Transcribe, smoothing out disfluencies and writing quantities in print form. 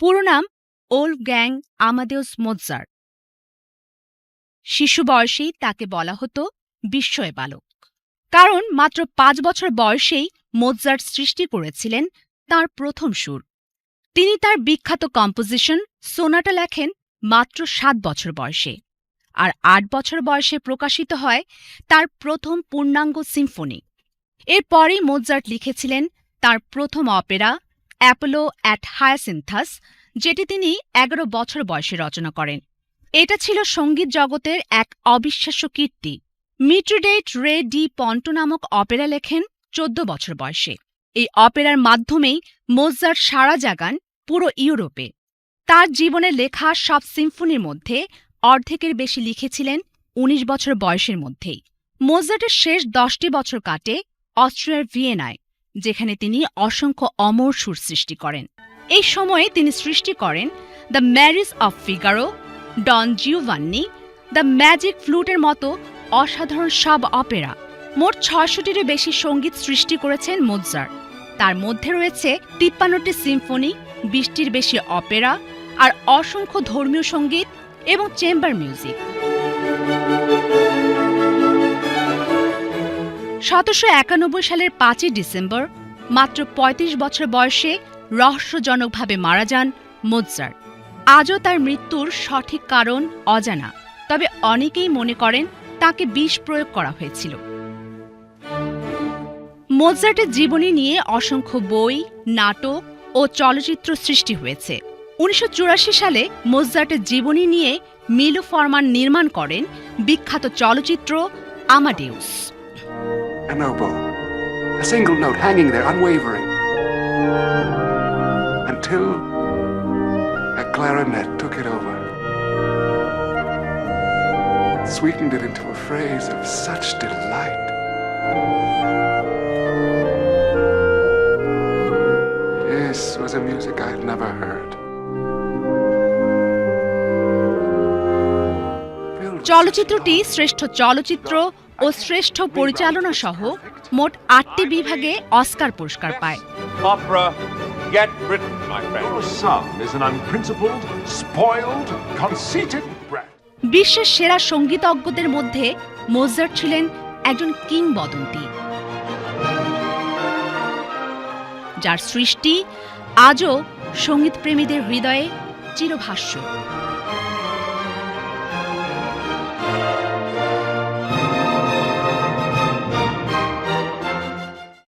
পুরো নাম Wolfgang Amadeus Mozart. শিশু বয়সেই তাকে বলা হতো বিস্ময় বালক, কারণ মাত্র 5 বছর বয়সেই মোৎসার্ট সৃষ্টি করেছিলেন তাঁর প্রথম সুর। তিনি তার বিখ্যাত কম্পোজিশন সোনাটা লেখেন মাত্র 7 বছর বয়সে, আর 8 বছর বয়সে প্রকাশিত হয় তার প্রথম পূর্ণাঙ্গ সিম্ফনি। এরপরেই মোৎসার্ট লিখেছিলেন তার প্রথম অপেরা অ্যাপোলো অ্যাট হায়াসিন্থাস, যেটি তিনি 11 বছর বয়সে রচনা করেন। এটা ছিল সঙ্গীত জগতের এক অবিশ্বাস্য কীর্তি। মিট্রিডেট রে ডি পন্টো নামক অপেরা লেখেন 14 বছর বয়সে। এই অপেরার মাধ্যমেই মোৎসার্ট সাড়া জাগান পুরো ইউরোপে। তার জীবনে লেখা সব সিম্ফনির মধ্যে অর্ধেকের বেশি লিখেছিলেন 19 বছর বয়সের মধ্যেই। মোৎসার্টের শেষ 10টি বছর কাটে অস্ট্রিয়ার ভিয়েনায়, যেখানে তিনি অসংখ্য অমর সুর সৃষ্টি করেন। এই সময়ে তিনি সৃষ্টি করেন the marriage of Figaro, Don Giovanni, the magic ফ্লুটের মতো অসাধারণ সব অপেরা। মোট 600টিরও বেশি সঙ্গীত সৃষ্টি করেছেন মোৎসার্ট। তার মধ্যে রয়েছে 53টি সিম্ফনি, 20টির বেশি অপেরা, আর অসংখ্য ধর্মীয় সঙ্গীত এবং চেম্বার মিউজিক। 1791 সালের 5 ডিসেম্বর মাত্র 35 বছর বয়সে রহস্যজনকভাবে মারা যান মোৎসার্ট। আজও তার মৃত্যুর সঠিক কারণ অজানা, তবে অনেকেই মনে করেন তাকে বিষ প্রয়োগ করা হয়েছিল। মোৎসার্টের জীবনী নিয়ে অসংখ্য বই, নাটক ও চলচ্চিত্র সৃষ্টি হয়েছে। 1984 সালে মোৎসার্টের জীবনী নিয়ে মিলো ফরমান নির্মাণ করেন বিখ্যাত চলচ্চিত্র আমাডিউস। An oboe, a single note hanging there unwavering, until a clarinet took it over, sweetened it into a phrase of such delight. This was a music I had never heard. চলচ্চিত্রটি শ্রেষ্ঠ চলচ্চিত্র ও শ্রেষ্ঠ পরিচালনা সহ মোট 8টি বিভাগে অস্কার পুরস্কার পায়। Opera, get written, my friend. Your son is an unprincipled, spoiled, conceited brat. বিশ্বের সেরা সঙ্গীতজ্ঞদের মধ্যে মোৎসার্ট ছিলেন একজন কিংবদন্তি, যার সৃষ্টি আজও সঙ্গীতপ্রেমীদের হৃদয়ে চিরভাস্য।